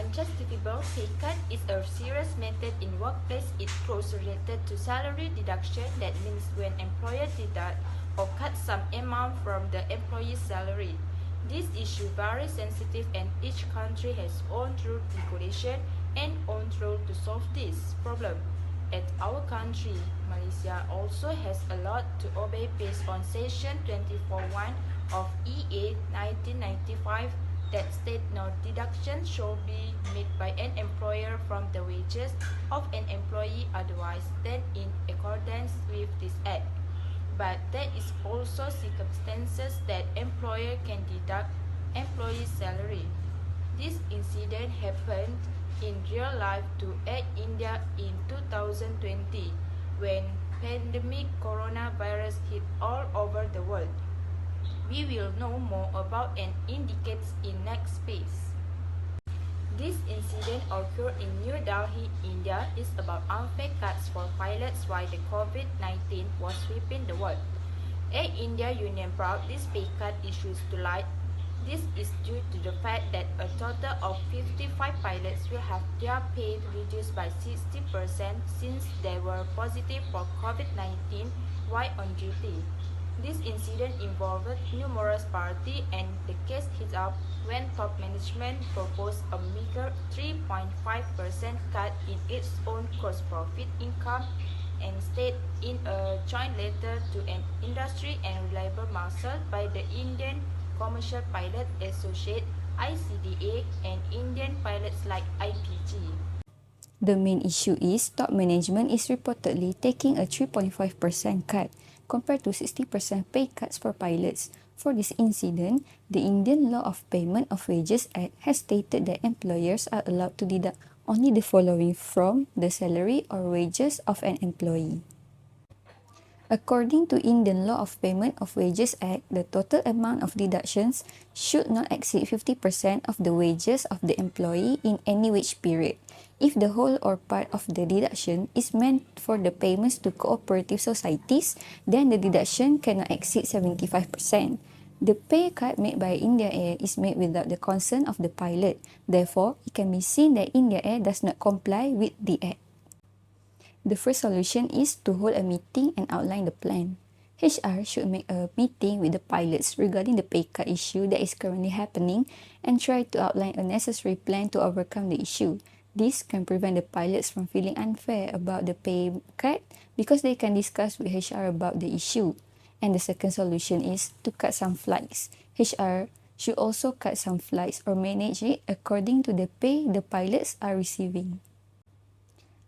unjustifiable pay cut is a serious matter in workplace. It closely related to salary deduction. That means when employer deduct or cut some amount from the employee's salary. This issue very sensitive and each country has own rule regulation and own rule to solve this problem. At our country, Malaysia also has a lot to obey based on Section 24(1) of EA 1995 that state no deduction shall be made by an employer from the wages of an employee otherwise than in accordance with this act. But there is also circumstances that employer can deduct employee's salary. This incident happened in real life to Air India in 2020 when pandemic coronavirus hit all over the world. We will know more about and indicates in next phase. This incident occurred in New Delhi, India. Is about unfair cuts for pilots while the COVID-19 was sweeping the world. Air India Union brought this pay cut issues to light. This is due to the fact that a total of 55 pilots will have their pay reduced by 60% since they were positive for COVID-19 while on duty. This incident involved numerous parties and the case hit up when top management proposed a meager 3.5% cut in its own gross profit income and stated in a joint letter to an industry and reliable muscle by the Indian Commercial Pilot Associate ICDA and Indian pilots like IPG. The main issue is top management is reportedly taking a 3.5% cut compared to 60% pay cuts for pilots. For this incident, the Indian Law of Payment of Wages Act has stated that employers are allowed to deduct only the following from the salary or wages of an employee. According to Indian Law of Payment of Wages Act, the total amount of deductions should not exceed 50% of the wages of the employee in any wage period. If the whole or part of the deduction is meant for the payments to cooperative societies, then the deduction cannot exceed 75%. The pay cut made by India Air is made without the consent of the pilot. Therefore, it can be seen that India Air does not comply with the act. The first solution is to hold a meeting and outline the plan. HR should make a meeting with the pilots regarding the pay cut issue that is currently happening and try to outline a necessary plan to overcome the issue. This can prevent the pilots from feeling unfair about the pay cut because they can discuss with HR about the issue. And the second solution is to cut some flights. HR should also cut some flights or manage it according to the pay the pilots are receiving.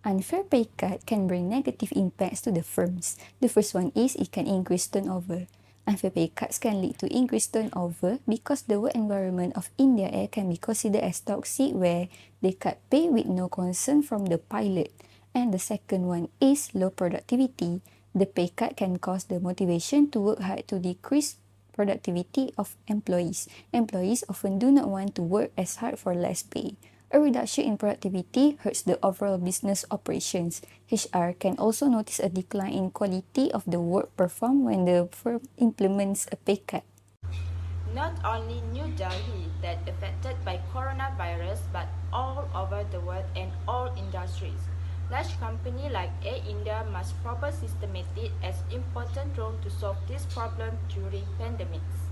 Unfair pay cut can bring negative impacts to the firms. The first one is it can increase turnover. Unfair pay cuts can lead to increased turnover because the work environment of India Air can be considered as toxic where they cut pay with no concern from the pilot. And the second one is low productivity. The pay cut can cause the motivation to work hard to decrease productivity of employees. Employees often do not want to work as hard for less pay. A reduction in productivity hurts the overall business operations. HR can also notice a decline in quality of the work performed when the firm implements a pay cut. Not only New Delhi that affected by coronavirus, but all over the world and all industries. Large companies like Air India must proper systematic as important role to solve this problem during pandemics.